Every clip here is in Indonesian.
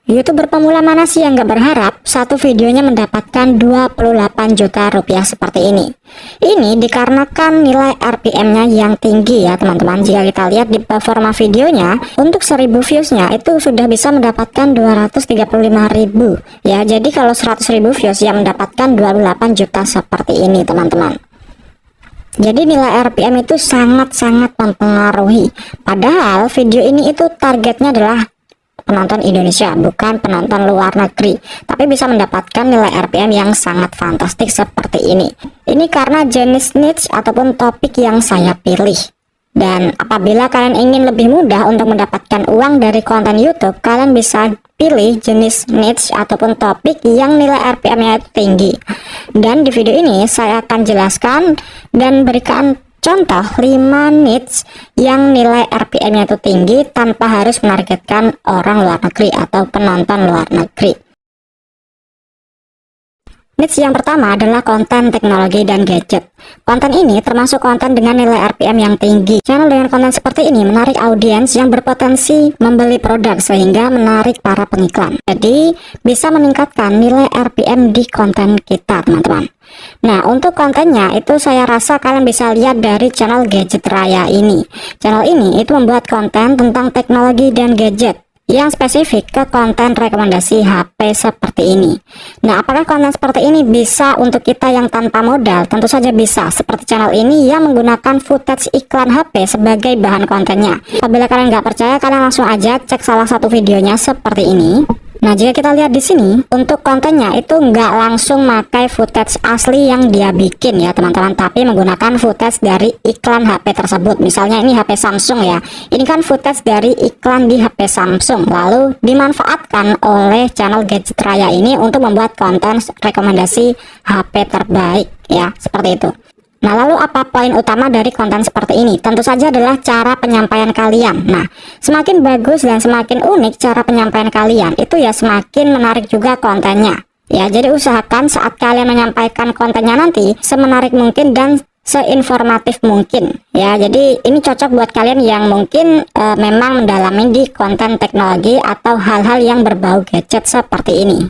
YouTuber pemula mana sih yang gak berharap satu videonya mendapatkan 28 juta rupiah seperti ini? Ini dikarenakan nilai RPM-nya yang tinggi ya teman-teman. Jika kita lihat di performa videonya, untuk 1000 views-nya itu sudah bisa mendapatkan 235.000 ya. Jadi kalau 100.000 views yang mendapatkan 28 juta seperti ini teman-teman. Jadi nilai RPM itu sangat-sangat mempengaruhi. Padahal video ini itu targetnya adalah penonton Indonesia, bukan penonton luar negeri, tapi bisa mendapatkan nilai RPM yang sangat fantastik seperti ini. Ini karena jenis niche ataupun topik yang saya pilih. Dan apabila kalian ingin lebih mudah untuk mendapatkan uang dari konten YouTube, kalian bisa pilih jenis niche ataupun topik yang nilai RPM-nya tinggi. Dan di video ini saya akan jelaskan dan berikan contoh 5 niche yang nilai RPM-nya itu tinggi tanpa harus menargetkan orang luar negeri atau penonton luar negeri. Niche yang pertama adalah konten teknologi dan gadget. Konten ini termasuk konten dengan nilai RPM yang tinggi. Channel dengan konten seperti ini menarik audiens yang berpotensi membeli produk sehingga menarik para pengiklan. Jadi bisa meningkatkan nilai RPM di konten kita teman-teman. Nah, untuk kontennya itu saya rasa kalian bisa lihat dari channel Gadget Raya ini. Channel ini itu membuat konten tentang teknologi dan gadget yang spesifik ke konten rekomendasi HP seperti ini. Nah, apakah konten seperti ini bisa untuk kita yang tanpa modal? Tentu saja bisa, seperti channel ini yang menggunakan footage iklan HP sebagai bahan kontennya. Apabila kalian nggak percaya, kalian langsung aja cek salah satu videonya seperti ini. Nah, jika kita lihat di sini, untuk kontennya itu nggak langsung pakai footage asli yang dia bikin ya teman-teman, tapi menggunakan footage dari iklan HP tersebut. Misalnya ini HP Samsung ya, ini kan footage dari iklan di HP Samsung, lalu dimanfaatkan oleh channel Gadget Raya ini untuk membuat konten rekomendasi HP terbaik ya, seperti itu. Nah, lalu apa poin utama dari konten seperti ini? Tentu saja adalah cara penyampaian kalian. Nah, semakin bagus dan semakin unik cara penyampaian kalian, itu ya semakin menarik juga kontennya. Ya, jadi usahakan saat kalian menyampaikan kontennya nanti semenarik mungkin dan seinformatif mungkin. Ya, jadi ini cocok buat kalian yang mungkin memang mendalami di konten teknologi atau hal-hal yang berbau gadget seperti ini.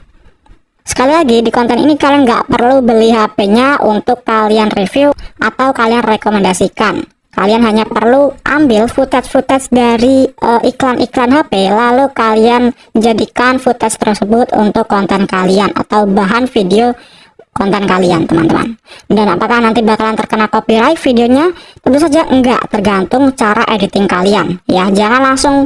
Sekali lagi, di konten ini kalian nggak perlu beli HP-nya untuk kalian review atau kalian rekomendasikan. Kalian hanya perlu ambil footage-footage dari iklan-iklan HP, lalu kalian jadikan footage tersebut untuk konten kalian atau bahan video konten kalian teman-teman. Dan apakah nanti bakalan terkena copyright videonya? Tentu saja enggak, tergantung cara editing kalian. Ya, jangan langsung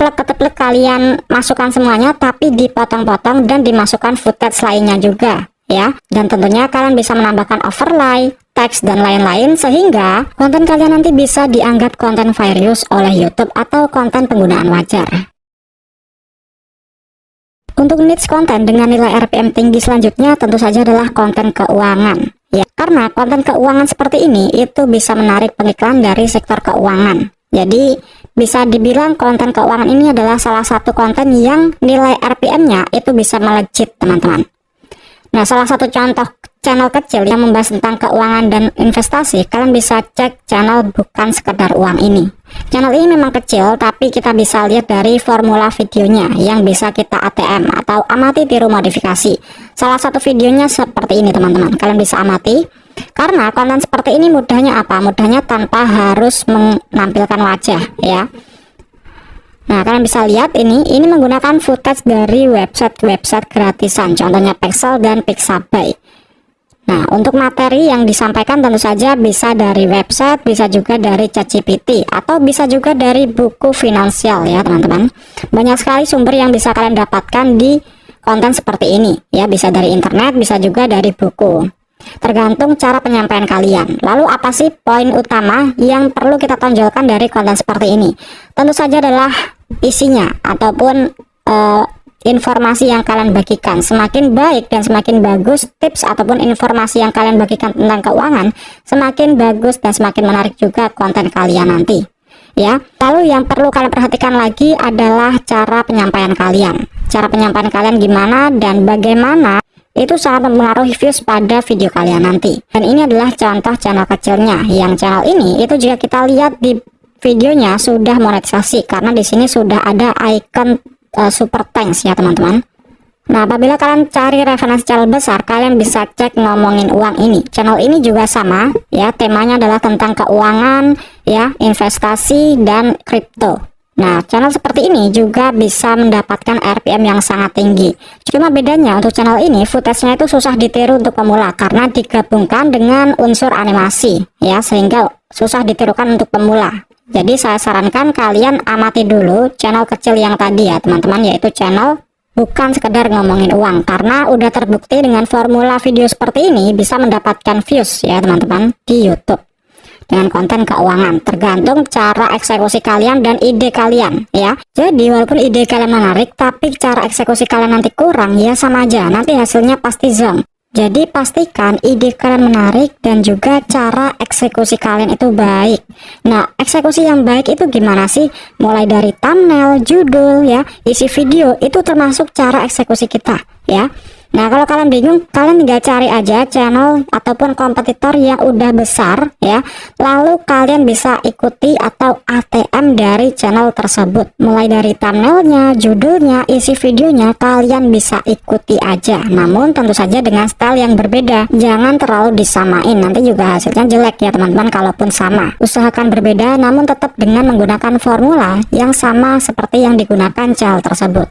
plek-plek kalian masukkan semuanya, tapi dipotong-potong dan dimasukkan footage lainnya juga ya. Dan tentunya kalian bisa menambahkan overlay, teks dan lain-lain sehingga konten kalian nanti bisa dianggap konten fair use oleh YouTube atau konten penggunaan wajar. Untuk niche konten dengan nilai RPM tinggi selanjutnya tentu saja adalah konten keuangan ya, karena konten keuangan seperti ini itu bisa menarik pengiklan dari sektor keuangan. Jadi bisa dibilang konten keuangan ini adalah salah satu konten yang nilai RPM-nya itu bisa melejit teman-teman. Nah, salah satu contoh channel kecil yang membahas tentang keuangan dan investasi, kalian bisa cek channel Bukan Sekedar Uang ini. Channel ini memang kecil, tapi kita bisa lihat dari formula videonya yang bisa kita ATM atau amati tiru modifikasi. Salah satu videonya seperti ini teman-teman, kalian bisa amati. Karena konten seperti ini mudahnya apa? Mudahnya tanpa harus menampilkan wajah ya. Nah, kalian bisa lihat ini menggunakan footage dari website gratisan, contohnya Pexel dan Pixabay. Nah, untuk materi yang disampaikan tentu saja bisa dari website, bisa juga dari ChatGPT, atau bisa juga dari buku finansial ya teman-teman. Banyak sekali sumber yang bisa kalian dapatkan di konten seperti ini ya, bisa dari internet, bisa juga dari buku. Tergantung cara penyampaian kalian. Lalu apa sih poin utama yang perlu kita tonjolkan dari konten seperti ini? Tentu saja adalah isinya ataupun informasi yang kalian bagikan. Semakin baik dan semakin bagus tips ataupun informasi yang kalian bagikan tentang keuangan, semakin bagus dan semakin menarik juga konten kalian nanti ya. Lalu yang perlu kalian perhatikan lagi adalah cara penyampaian kalian. Cara penyampaian kalian gimana dan bagaimana itu sangat mempengaruhi views pada video kalian nanti. Dan ini adalah contoh channel kecilnya. Yang channel ini itu jika kita lihat di videonya sudah monetisasi karena di sini sudah ada icon super thanks ya teman-teman. Nah, apabila kalian cari referensi channel besar, kalian bisa cek ngomongin uang ini. Channel ini juga sama ya, temanya adalah tentang keuangan ya, investasi dan kripto. Nah, channel seperti ini juga bisa mendapatkan RPM yang sangat tinggi. Cuma bedanya untuk channel ini, footage-nya itu susah ditiru untuk pemula karena digabungkan dengan unsur animasi ya, sehingga susah ditirukan untuk pemula. Jadi saya sarankan kalian amati dulu channel kecil yang tadi ya teman-teman, yaitu channel bukan sekedar ngomongin uang, karena udah terbukti dengan formula video seperti ini bisa mendapatkan views ya teman-teman di YouTube dengan konten keuangan. Tergantung cara eksekusi kalian dan ide kalian ya. Jadi walaupun ide kalian menarik tapi cara eksekusi kalian nanti kurang, ya sama aja, nanti hasilnya pasti zonk. Jadi pastikan ide kalian menarik dan juga cara eksekusi kalian itu baik. Nah, eksekusi yang baik itu gimana sih? Mulai dari thumbnail, judul ya, isi video, itu termasuk cara eksekusi kita ya. Nah, kalau kalian bingung, kalian tinggal cari aja channel ataupun kompetitor yang udah besar ya. Lalu kalian bisa ikuti atau ATM dari channel tersebut. Mulai dari thumbnailnya, judulnya, isi videonya, kalian bisa ikuti aja. Namun tentu saja dengan style yang berbeda. Jangan terlalu disamain, nanti juga hasilnya jelek ya teman-teman kalaupun sama. Usahakan berbeda namun tetap dengan menggunakan formula yang sama seperti yang digunakan channel tersebut.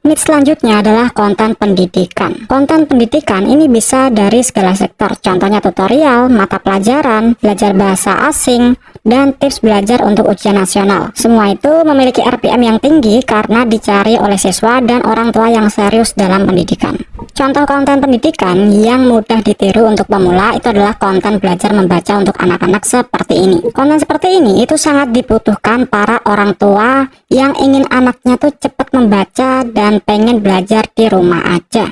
Niche selanjutnya adalah konten pendidikan. Konten pendidikan ini bisa dari segala sektor, contohnya tutorial, mata pelajaran, belajar bahasa asing, dan tips belajar untuk ujian nasional. Semua itu memiliki RPM yang tinggi karena dicari oleh siswa dan orang tua yang serius dalam pendidikan. Contoh konten pendidikan yang mudah ditiru untuk pemula itu adalah konten belajar membaca untuk anak-anak seperti ini. Konten seperti ini itu sangat dibutuhkan para orang tua yang ingin anaknya tuh cepat membaca dan pengen belajar di rumah aja.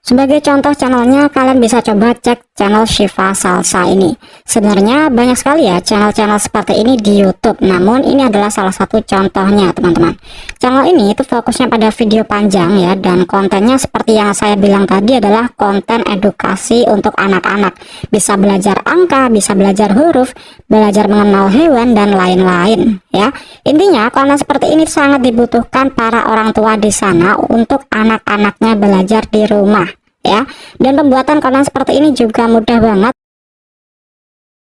Sebagai contoh channelnya, kalian bisa coba cek channel Shiva Salsa ini. Sebenarnya banyak sekali ya channel-channel seperti ini di YouTube, namun ini adalah salah satu contohnya teman-teman. Channel ini itu fokusnya pada video panjang ya, dan kontennya seperti yang saya bilang tadi adalah konten edukasi untuk anak-anak. Bisa belajar angka, bisa belajar huruf, belajar mengenal hewan, dan lain-lain ya. Intinya konten seperti ini sangat dibutuhkan para orang tua di sana untuk anak-anaknya belajar di rumah ya. Dan pembuatan konten seperti ini juga mudah banget